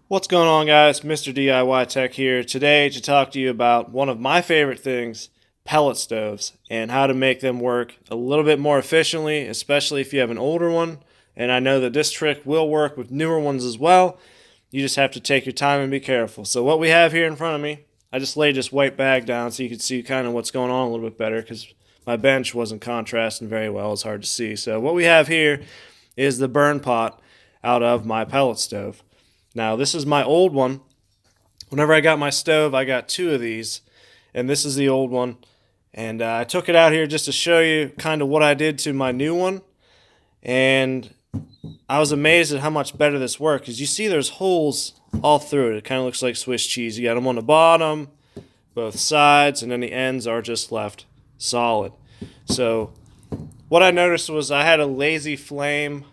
What's going on, guys? Mr. DIY Tech here today to talk to you about one of my favorite things, pellet stoves, and how to make them work a little bit more efficiently, especially if you have an older one. And I know that this trick will work with newer ones as well. You just have to take your time and be careful. So what we have here in front of me, I just laid this white bag down so you can see kind of what's going on a little bit better because my bench wasn't contrasting very well. It's hard to see. So what we have here is the burn pot out of my pellet stove. Now, this is my old one. Whenever I got my stove, I got two of these, and this is the old one. And I took it out here just to show you kind of what I did to my new one. And I was amazed at how much better this worked, because you see there's holes all through it. It kind of looks like Swiss cheese. You got them on the bottom, both sides, and then the ends are just left solid. So what I noticed was I had a lazy flame,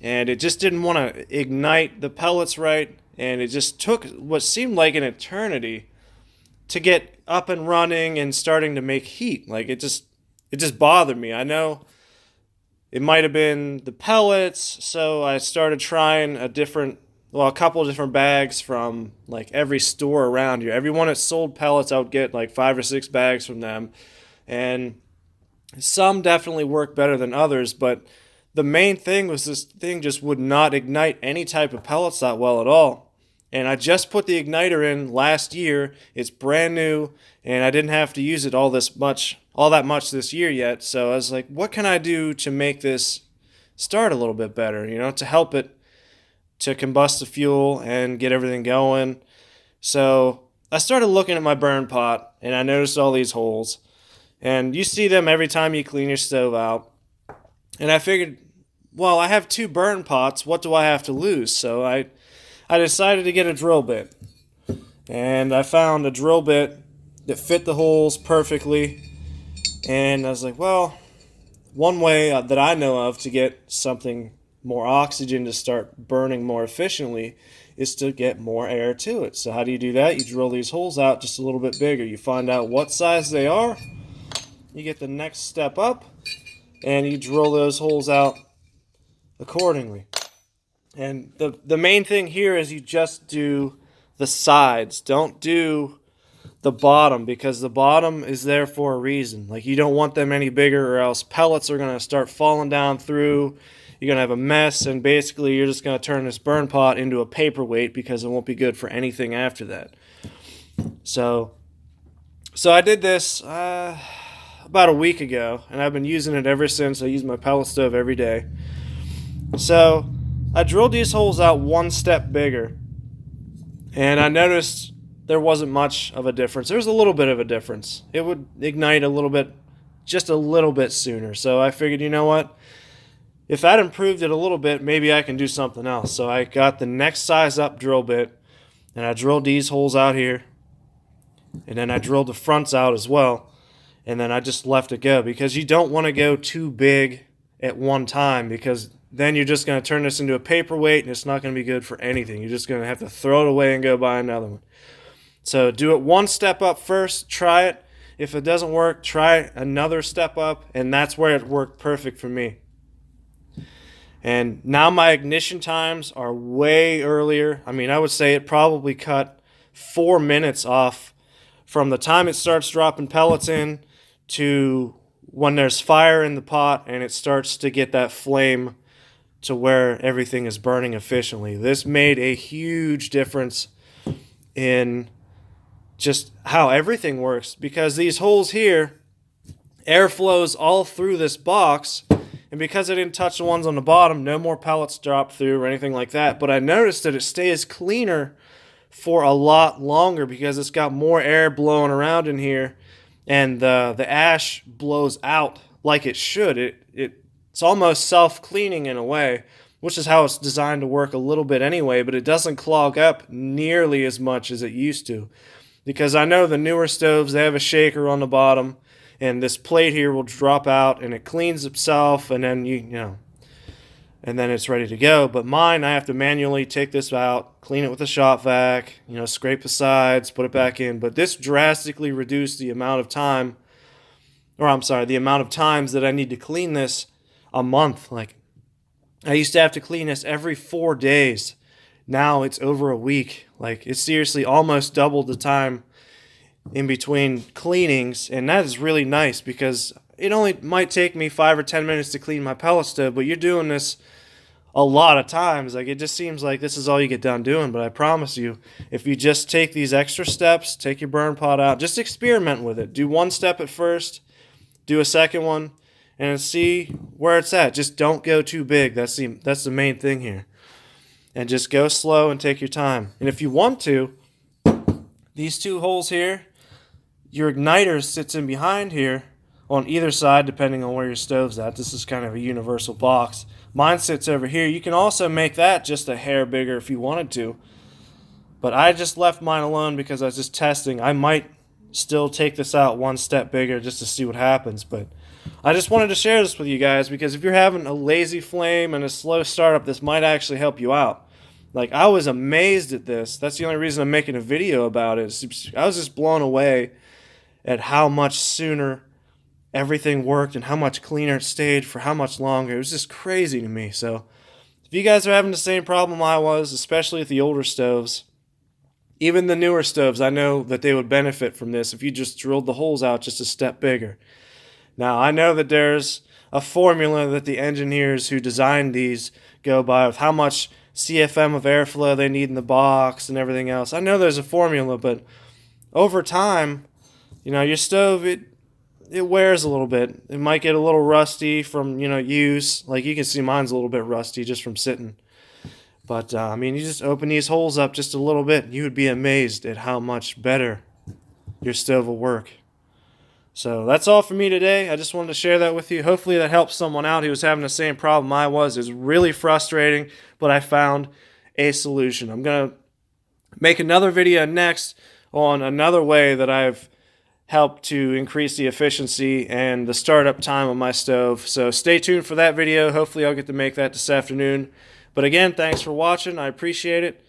and it just didn't want to ignite the pellets right, and it just took what seemed like an eternity to get up and running and starting to make heat. Like it just bothered me. I know it might have been the pellets, so I started trying a couple of different bags from like every store around here. Everyone that sold pellets, I would get like 5 or 6 bags from them, and some definitely work better than others, but the main thing was this thing just would not ignite any type of pellets that well at all. And I just put the igniter in last year. It's brand new, and I didn't have to use it all that much this year yet. So I was like, what can I do to make this start a little bit better, to help it to combust the fuel and get everything going. So I started looking at my burn pot, and I noticed all these holes. And you see them every time you clean your stove out. And I figured, well, I have 2 burn pots. What do I have to lose? So I decided to get a drill bit. And I found a drill bit that fit the holes perfectly. And I was like, well, one way that I know of to get something more oxygen to start burning more efficiently is to get more air to it. So how do you do that? You drill these holes out just a little bit bigger. You find out what size they are. You get the next step up, and you drill those holes out accordingly. And the main thing here is you just do the sides. Don't do the bottom, because the bottom is there for a reason. Like, you don't want them any bigger, or else pellets are going to start falling down through. You're going to have a mess, and basically you're just going to turn this burn pot into a paperweight, because it won't be good for anything after that. So I did this about a week ago, and I've been using it ever since. I use my pellet stove every day. So I drilled these holes out one step bigger, and I noticed there wasn't much of a difference. There was a little bit of a difference. It would ignite just a little bit sooner. So I figured, you know what? If that improved it a little bit, maybe I can do something else. So I got the next size up drill bit, and I drilled these holes out here, and then I drilled the fronts out as well. And then I just left it go, because you don't want to go too big at one time, because then you're just going to turn this into a paperweight, and it's not going to be good for anything. You're just going to have to throw it away and go buy another one. So do it one step up first, try it. If it doesn't work, try another step up, and that's where it worked perfect for me. And now my ignition times are way earlier. I mean, I would say it probably cut 4 minutes off from the time it starts dropping pellets in to when there's fire in the pot and it starts to get that flame to where everything is burning efficiently. This made a huge difference in just how everything works, because these holes here, air flows all through this box, and because I didn't touch the ones on the bottom, no more pellets drop through or anything like that. But I noticed that it stays cleaner for a lot longer, because it's got more air blowing around in here, and the ash blows out like it should. It's almost self-cleaning in a way, which is how it's designed to work a little bit anyway, but it doesn't clog up nearly as much as it used to. Because I know the newer stoves, they have a shaker on the bottom, and this plate here will drop out, and it cleans itself, and then and then it's ready to go. But mine, I have to manually take this out, clean it with a shop vac, scrape the sides, put it back in. But this drastically reduced the amount of time, the amount of times that I need to clean this a month. Like, I used to have to clean this every 4 days. Now it's over a week. Like, it's seriously almost doubled the time in between cleanings, and that is really nice because it only might take me 5 or 10 minutes to clean my pellet stove, but you're doing this a lot of times. Like, it just seems like this is all you get done doing, but I promise you, if you just take these extra steps, take your burn pot out, just experiment with it. Do one step at first, do a second one, and see where it's at. Just don't go too big. That's the main thing here. And just go slow and take your time. And if you want to, these two holes here, your igniter sits in behind here on either side, depending on where your stove's at. This is kind of a universal box. Mine sits over here. You can also make that just a hair bigger if you wanted to. But I just left mine alone because I was just testing. I might still take this out one step bigger just to see what happens. But I just wanted to share this with you guys because if you're having a lazy flame and a slow startup, this might actually help you out. Like, I was amazed at this. That's the only reason I'm making a video about it. I was just blown away at how much sooner everything worked and how much cleaner it stayed for how much longer. It was just crazy to me. So if you guys are having the same problem I was, especially with the older stoves, even the newer stoves, I know that they would benefit from this if you just drilled the holes out just a step bigger. Now, I know that there's a formula that the engineers who designed these go by with how much CFM of airflow they need in the box and everything else. I know there's a formula, but over time, your stove, it wears a little bit. It might get a little rusty from, use. Like, you can see mine's a little bit rusty just from sitting. But, you just open these holes up just a little bit, and you would be amazed at how much better your stove will work. So that's all for me today. I just wanted to share that with you. Hopefully that helps someone out who was having the same problem I was. It was really frustrating, but I found a solution. I'm going to make another video next on another way that I've helped to increase the efficiency and the startup time on my stove. So stay tuned for that video. Hopefully I'll get to make that this afternoon. But again, thanks for watching. I appreciate it.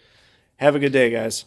Have a good day, guys.